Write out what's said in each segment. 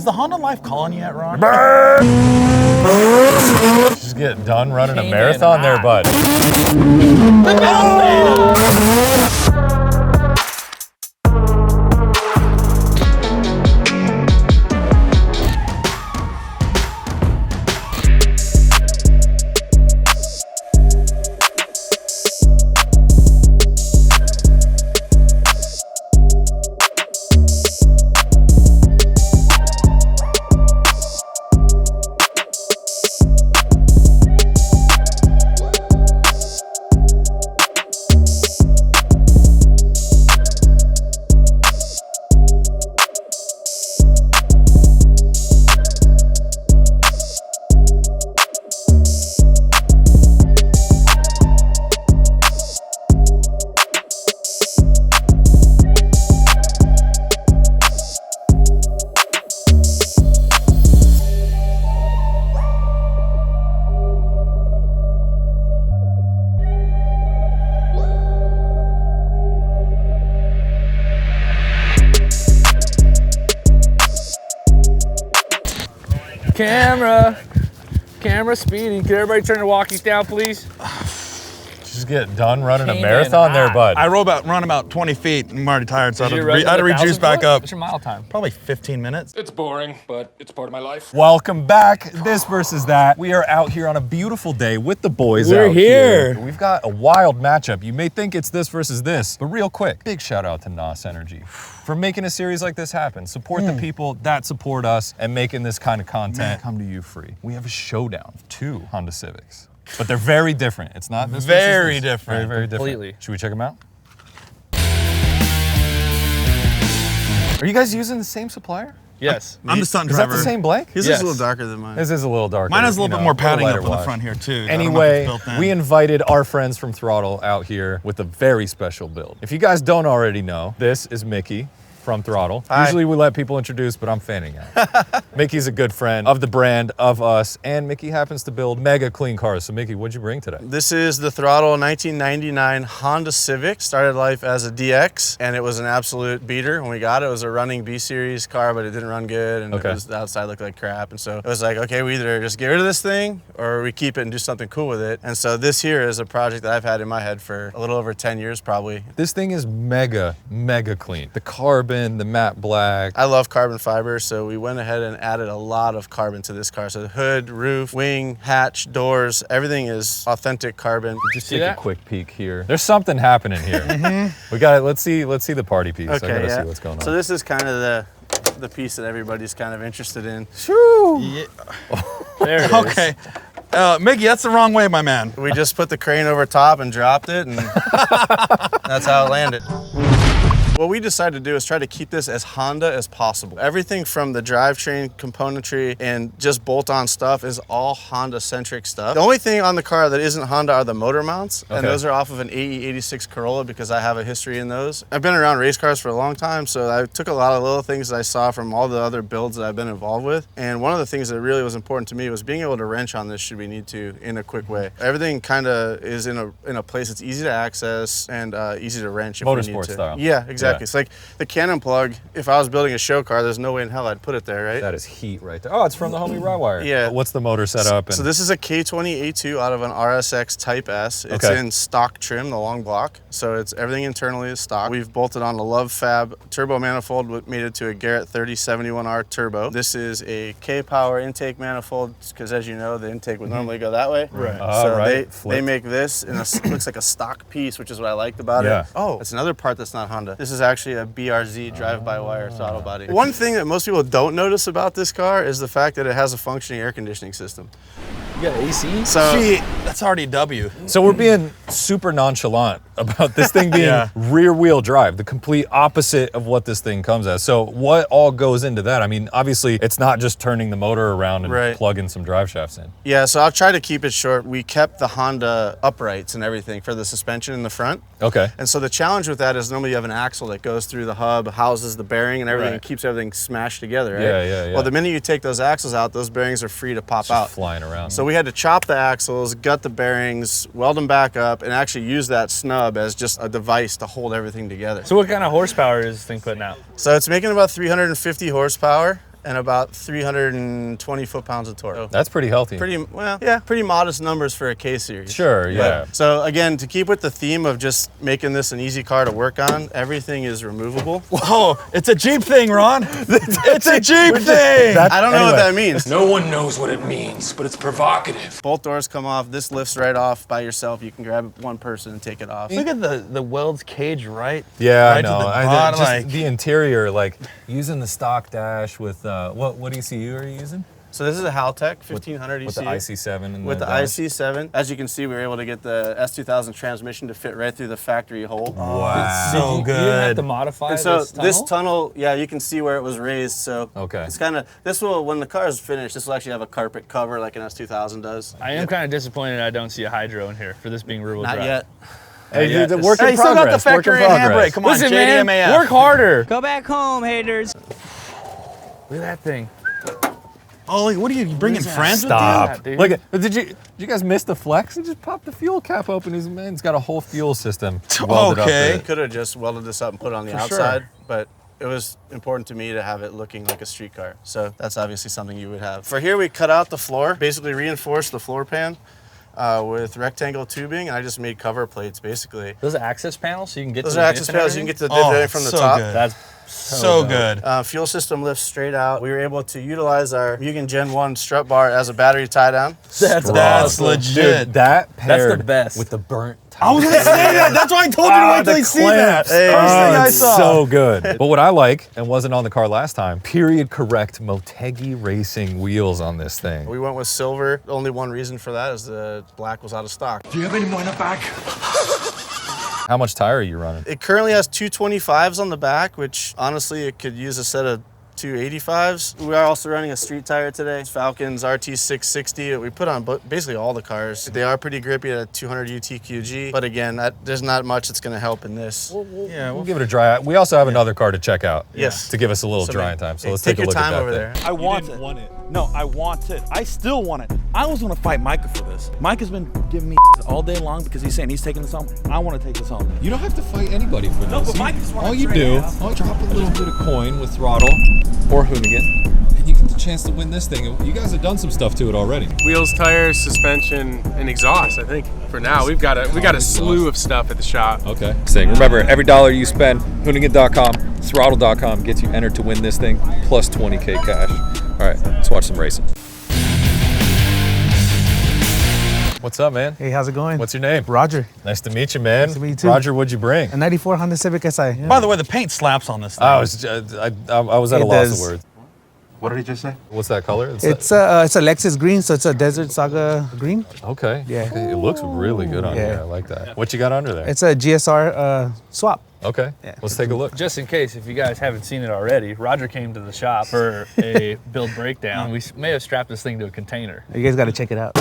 Is the Honda Life calling you yet, Ron? Just get done running a marathon there, bud. Camera speeding. Can everybody turn the walkies down, please? Just get done running a marathon there, bud. I run about 20 feet and I'm already tired, so I had to rejuice 1,000 back foot? up. What's your mile time? Probably 15 minutes. It's boring, but it's part of my life. Welcome back. This versus that. We are out here on a beautiful day with the boys. We're out here. We've got a wild matchup. You may think it's this versus this, but real quick, big shout out to NOS Energy for making a series like this happen. Support the people that support us and making this kind of content come to you free. We have a showdown of 2 Honda Civics. But they're very different. It's not this Very versus this. different. Very different. Completely. Should we check them out? Are you guys using the same supplier? Yes. I'm the stunt Is that driver. the same blank? His is a little darker than mine. This is a little darker. Mine has a little bit more padding up lighter on the wash. front here too. Anyway, we invited our friends from Throttle out here with a very special build. If you guys don't already know, this is Mickey from Throttle. Hi. Usually we let people introduce, but I'm fanning out. Mickey's a good friend of the brand, of us, and Mickey happens to build mega clean cars. So Mickey, what'd you bring today? This is the Throttle 1999 Honda Civic. Started life as a DX, and it was an absolute beater when we got it. It was a running B-Series car, but it didn't run good, and the outside looked like crap. And so it was like, okay, we either just get rid of this thing, or we keep it and do something cool with it. And so this here is a project that I've had in my head for a little over 10 years, probably. This thing is mega clean. The carbon, the matte black. I love carbon fiber, so we went ahead and added a lot of carbon to this car. So the hood, roof, wing, hatch, doors, everything is authentic carbon. Just take a quick peek here. There's something happening here. We got it. Let's see the party piece. Okay, I gotta see what's going on. So this is kind of the piece that everybody's kind of interested in. Yeah. There it is. Okay. Mickey, that's the wrong way, my man. We just put the crane over top and dropped it, and that's how it landed. What we decided to do is try to keep this as Honda as possible. Everything from the drivetrain componentry and just bolt-on stuff is all Honda-centric stuff. The only thing on the car that isn't Honda are the motor mounts, and those are off of an AE86 Corolla because I have a history in those. I've been around race cars for a long time, so I took a lot of little things that I saw from all the other builds that I've been involved with, and one of the things that really was important to me was being able to wrench on this should we need to in a quick way. Everything kind of is in a place that's easy to access and easy to wrench if we need to. Motorsport style. Yeah, exactly. It's like the cannon plug, if I was building a show car, there's no way in hell I'd put it there, right? That is heat right there. Oh, it's from the homie Rywire. Yeah. What's the motor setup? So this is a K20 A2 out of an RSX Type S. It's in stock trim, the long block. So it's everything internally is stock. We've bolted on a Love Fab turbo manifold, made it to a Garrett 3071R turbo. This is a K-Power intake manifold, because as you know, the intake would normally go that way. Right. So they make this, and it looks like a stock piece, which is what I liked about it. Oh, that's another part that's not Honda. This is actually a BRZ drive-by-wire throttle body. One thing that most people don't notice about this car is the fact that it has a functioning air conditioning system. You got AC? So that's already W. So we're being super nonchalant about this thing being rear-wheel drive, the complete opposite of what this thing comes as. So what all goes into that? I mean, obviously, it's not just turning the motor around and plugging some drive shafts in. Yeah, so I'll try to keep it short. We kept the Honda uprights and everything for the suspension in the front. Okay. And so the challenge with that is normally you have an axle that goes through the hub, houses the bearing and everything, and keeps everything smashed together, right? Yeah. Well, the minute you take those axles out, those bearings are free to pop out. Flying around. So we had to chop the axles, gut the bearings, weld them back up, and actually use that snub as just a device to hold everything together. So what kind of horsepower is this thing putting out? So it's making about 350 horsepower. and about 320 foot-pounds of torque. So That's pretty healthy. pretty modest numbers for a K series. Sure, yeah. So again, to keep with the theme of just making this an easy car to work on, everything is removable. Oh, it's a Jeep thing, Ron. It's a Jeep thing. I don't know what that means. No one knows what it means, but it's provocative. Both doors come off. This lifts right off by yourself. You can grab one person and take it off. Look at the Weld's cage right. Yeah, right I know. To the bottom, Just like, the interior, like using the stock dash with what ECU are you using? So this is a Haltech 1500 With ECU. the IC7 and With the dash? IC7. As you can see, we were able to get the S2000 transmission to fit right through the factory hole. Wow. so You didn't have to good. modify And so this tunnel? yeah, you can see where it was raised. So Okay. it's kind of, this will, when the car is finished, this will actually have a carpet cover like an S2000 does. I am kind of disappointed I don't see a hydro in here for this being rear-wheel Not drive. yet. Hey, Yeah, the it's- work Hey, in you still got the progress. Work in factory progress. handbrake. Come on, Listen, man, JDMAF. work harder. Go back home, haters. Look at that thing. Oh, what are you bringing friends Stop. Yeah, dude. Look at, did you guys miss the flex? He just popped the fuel cap open. He's got a whole fuel system welded up Okay. to it. Could have just welded this up and put it on the outside, but it was important to me to have it looking like a street car. So that's obviously something you would have. For here, we cut out the floor, basically reinforced the floor pan with rectangle tubing, and I just made cover plates, basically. Those are access panels, so you can get Those to are the access diff and panels. You can everything? get to the diff Oh, right from the so top. good. That's So dope. good. Fuel system lifts straight out. We were able to utilize our Hoonigan Gen 1 strut bar as a battery tie down. That's That's awesome. legit. Dude, that paired best. with the burnt I was gonna say that. That's why I told you to wait till you see that. clamps. First thing I it's saw. so good. But what I like, and wasn't on the car last time, period correct Motegi Racing wheels on this thing. We went with silver. Only one reason for that is the black was out of stock. Do you have any more in the back? How much tire are you running? It currently has 225s on the back, which honestly it could use a set of 285s. We are also running a street tire today. Falcon's RT660 that we put on basically all the cars. They are pretty grippy at a 200 UTQG, but again, there's not much that's going to help in this. We'll give it a dry. We also have another car to check out. Yes. To give us a little So drying time. So let's take take a your look time at that over thing. there. I want it. No, I want it. I still want it. I was gonna fight Micah for this. Micah's been giving me all day long because he's saying he's taking this home. I want to take this home. You don't have to fight anybody for this. No, but Mike just wanted all to you trade do, out. drop a little bit of coin with throttle or Hoonigan, and you get the chance to win this thing. You guys have done some stuff to it already. Wheels, tires, suspension, and exhaust. I think for now we got a slew of stuff at the shop. Okay. Remember, every dollar you spend, Hoonigan.com, throttle.com gets you entered to win this thing, plus 20K cash. All right, let's watch some racing. What's up, man? Hey, how's it going? What's your name? Roger. Nice to meet you, man. Nice to meet you too. Roger, what'd you bring? A 94 Honda Civic SI. By the way, the paint slaps on this thing. I was at a It loss does. of words. What did he just say? What's that color? It's a Lexus green, so it's a Desert Saga green. Okay. Yeah. Okay, it looks really good on Yeah. here. I like that. What you got under there? It's a GSR swap. Okay. Yeah. Let's take a look. Just in case, if you guys haven't seen it already, Roger came to the shop for a build breakdown. We may have strapped this thing to a container. You guys got to check it out.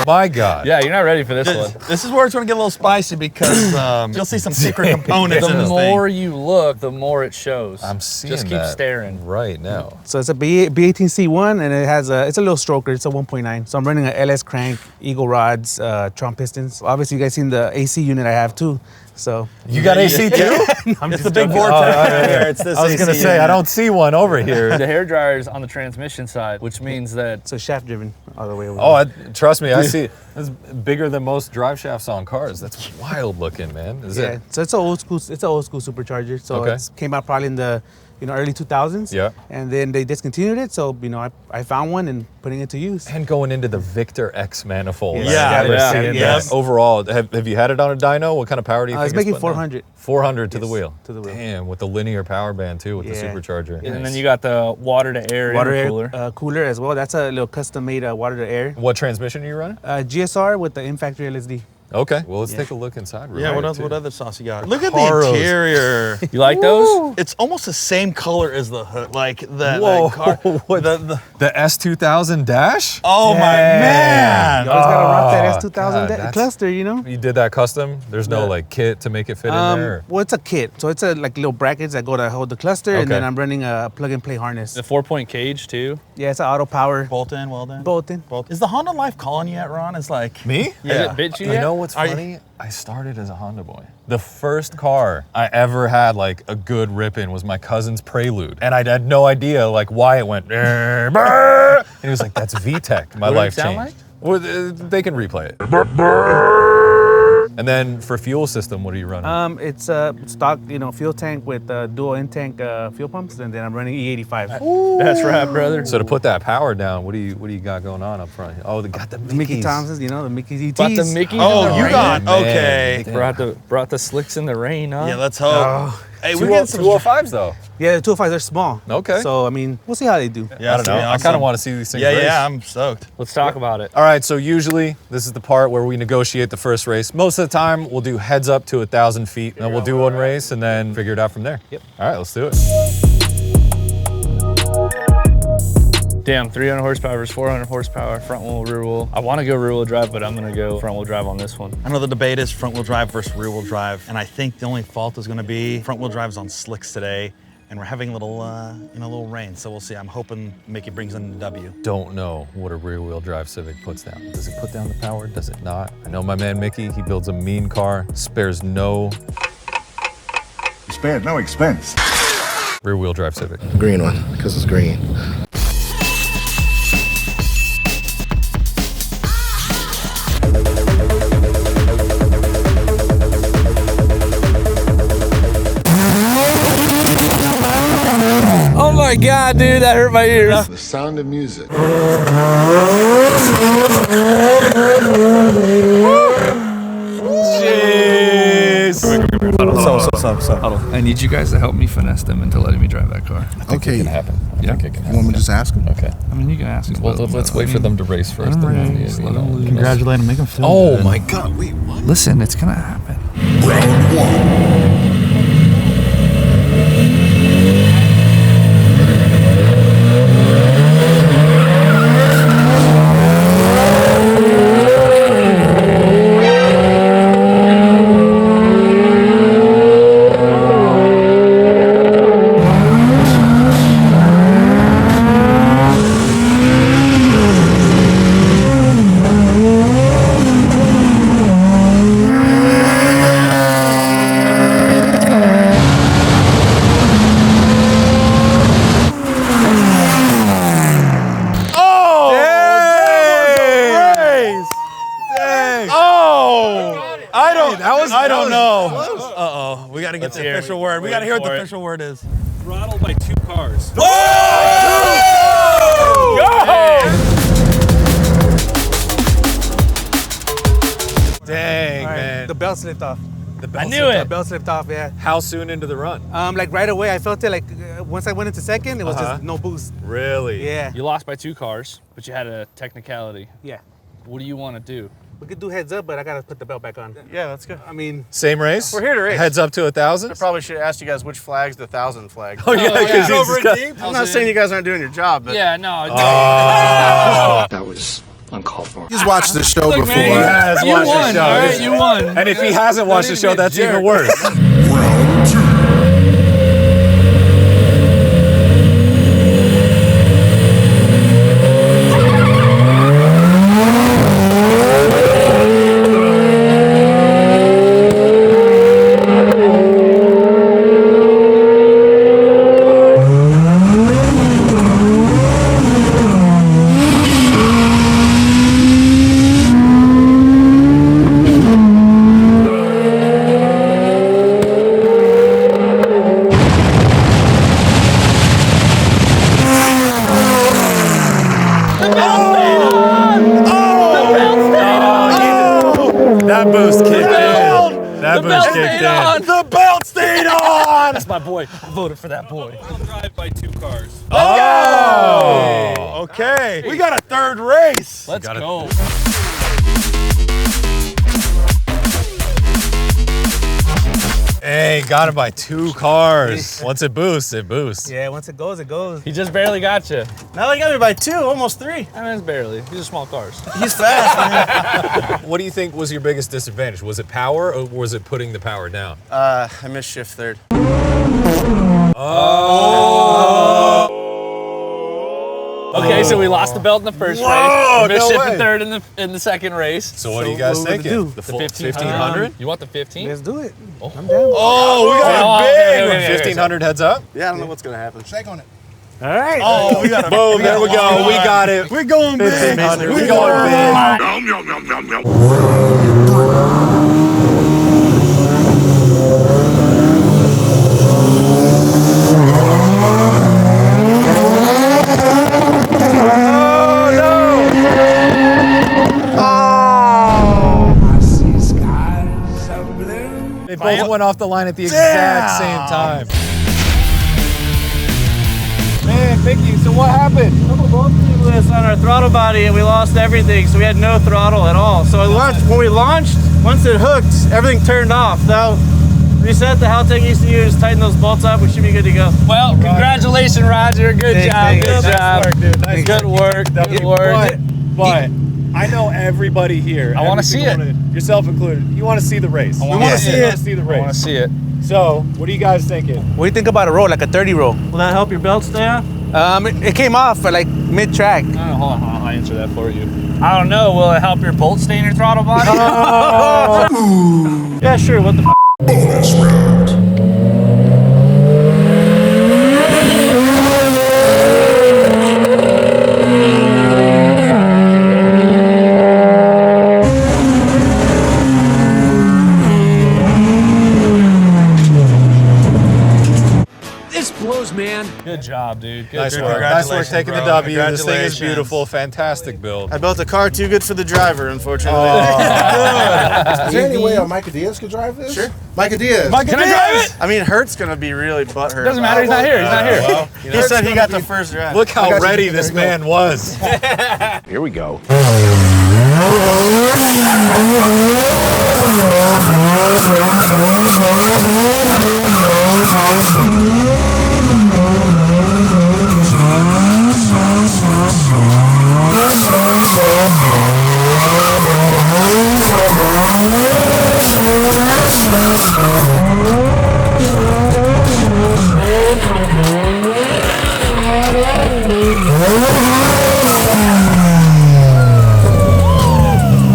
My God. Yeah, you're not ready for this one. This is where it's gonna get a little spicy because you'll see some secret components in The this more thing. you look, the more it shows. I'm seeing Just keep that staring. right now. So it's a B18 C1, and it has it's a little stroker. It's a 1.9. So I'm running an LS crank, Eagle rods, Trump pistons. Obviously, you guys seen the AC unit I have too. So You got AC too? It's the big vortex right here. It's this I was going to AC say, I unit. don't see one over here. The hair dryer is on the transmission side, which means that it's a shaft driven all the way over. Oh, trust me, I see. It's bigger than most drive shafts on cars. That's wild looking, man. Is yeah. it? So it's an old school. It's an old school supercharger. So Okay. it came out probably in the early 2000s. Yeah. And then they discontinued it. So I found one and putting it to use. And going into the Victor X manifold. Yes. I Yeah, remember yeah, seeing yes. that. Overall, have you had it on a dyno? What kind of power do you think It's making putting out? 400. 400 to the Yes, wheel. to the wheel. Damn, with the linear power band too, with the Yeah. supercharger. and Nice. then you got the water to air Water air intercooler. cooler as well. That's a little custom made water to air. What transmission are you running? GSR with the in-factory LSD. Okay, well let's Yeah. take a look inside. real Yeah, quick, what too. other sauce you got? Look at Caros. the interior. You like those? It's almost the same color as the hood, like the Whoa, car. what? The S2000 dash? Oh my man! You always gotta rock that Oh, S2000 God, that's- cluster, you know. You did that custom? There's no like kit to make it fit in there? Well, it's a kit, so it's a like little brackets that go to hold the cluster, and then Okay. I'm running a plug-and-play harness. The 4-point cage too. Yeah, it's an auto power. Bolt in, well done. Bolt in. Is the Honda Life calling you yet, Ron? It's like Me? Yeah. Has it bit you You yet? know what's funny? I started as a Honda boy. The first car I ever had like a good rip-in was my cousin's Prelude. And I had no idea like why it went, and he was like, that's VTEC. My life changed. Like? Well, they can replay it. And then for fuel system, what are you running? It's stock, fuel tank with dual in-tank fuel pumps, and then I'm running E85. That's right, brother. So to put that power down, what do you got going on up front? Oh, they got the Mickey Thompsons, the Mickey's ETs. Brought the Mickey's Oh, in the you rain. got, Man. okay. Brought the slicks in the rain, huh? Yeah, let's hope. Hey, we get some 205s though. Yeah, the 205s are small. Okay. So, we'll see how they do. Yeah, I don't know. I kind of want to see these things race. Yeah, I'm stoked. Let's talk about it. All right, so usually this is the part where we negotiate the first race. Most of the time, we'll do heads up to 1,000 feet, and we'll do one race and then figure it out from there. Yep. All right, let's do it. Damn, 300 horsepower versus 400 horsepower, front wheel, rear wheel. I want to go rear wheel drive, but I'm going to go front wheel drive on this one. I know the debate is front wheel drive versus rear wheel drive, and I think the only fault is going to be front wheel drive's on slicks today, and we're having a little rain, so we'll see. I'm hoping Mickey brings in the W. Don't know what a rear wheel drive Civic puts down. Does it put down the power? Does it not? I know my man Mickey, he builds a mean car, spares no Spared no expense. rear wheel drive Civic. Green one, because it's green. Oh my God, dude, that hurt my ears. The sound of music. I need you guys to help me finesse them into letting me drive that car. Okay. It can happen. Yeah. I think it can You want me happen. to just ask him? Okay. I mean, you can ask them. Well, let's wait for them to race first. Let and them then, race, you let know, them lose. Congratulate him, make him feel Oh good. my God, wait, what? Listen, it's gonna happen. Round one. I don't know. Uh-oh. We got to get the official word. We got to hear what the official word is. Throttled by 2 cars. Dang, man. The belt slipped off. I knew it. The belt slipped off, yeah. How soon into the run? Like right away, I felt it like once I went into second, it was just no boost. Really? Yeah. You lost by 2 cars, but you had a technicality. Yeah. What do you want to do? We could do heads up, but I gotta put the belt back on. Yeah, let's go. I mean, Same race? We're here to race. Heads up to 1,000? I probably should have asked you guys which flag's the 1,000 flag. Oh, yeah, because yeah. he's got... I'm not saying you guys aren't doing your job, but Yeah, no. That was uncalled for. He's watched the show Look, before. man, He has you watched the won, show. all right? You won. And if he hasn't watched the show, that's even worse. Round two. That boost kicked in. That boost kicked in. The belt stayed on! That's my boy. I voted for that boy. Drive by 2 cars. Oh! Okay. We got a third race. Let's go. Hey, got it by 2 cars. Once it boosts, it boosts. yeah, once it goes, it goes. He just barely got you. now they got me by 2, almost 3. I mean, it's barely. These are small cars. He's fast, man. What do you think was your biggest disadvantage? Was it power or was it putting the power down? I missed shift third. Okay, said we lost the belt in the first Whoa, race. We missed no it way. for third in the second race. So what do you guys what we thinking? gonna do? The The full 1500? You want the 15? Let's do it. I'm down. Oh, we got Oh, a okay, big okay, okay. 1500 heads up. Yeah, I don't know what's gonna happen. Shake on it. All right. Oh, we got a Boom, there we go. We got it. We're going big. 1500. We're We going big. They both went off the line at the exact same time. Man, Mickey, so what happened? On our throttle body, and we lost everything, so we had no throttle at all. So when we launched, once it hooked, everything turned off. Now, reset the Haltech ECU, just tighten those bolts up, we should be good to go. Well, congratulations, Roger. Good job. Good job. Nice work, dude. Nice Good work. Good work. But I know everybody here. I wanna every see single it. one of you, yourself included. You want to see the race. I wanna see You it. want to see the I want race. to see it. So, what are you guys thinking? What do you think about a roll, like a 30 roll? Will that help your belt stay on? It came off at like mid-track. Hold on, I'll answer that for you. I don't know. Will it help your bolt stay in your throttle body? Yeah, sure. What the f? Bonus round. This blows, man. Good job, dude. Good Nice job. work. Nice work Congratulations, taking the bro. W. This thing is Congratulations. beautiful. Fantastic build. I built a car too good for the driver, unfortunately. Is there any way Micah Diaz could drive this? Sure. Micah Diaz. Can I drive it? I mean, Hurt's gonna be really butthurt. Doesn't matter. He's not here. He's not here. Well, He said he got the first drive. look how ready this man was. Here we go.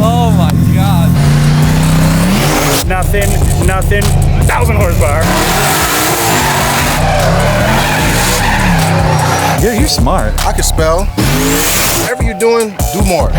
Oh my God. Nothing. 1,000 horsepower. You're smart. I can spell. Whatever you're doing, do more.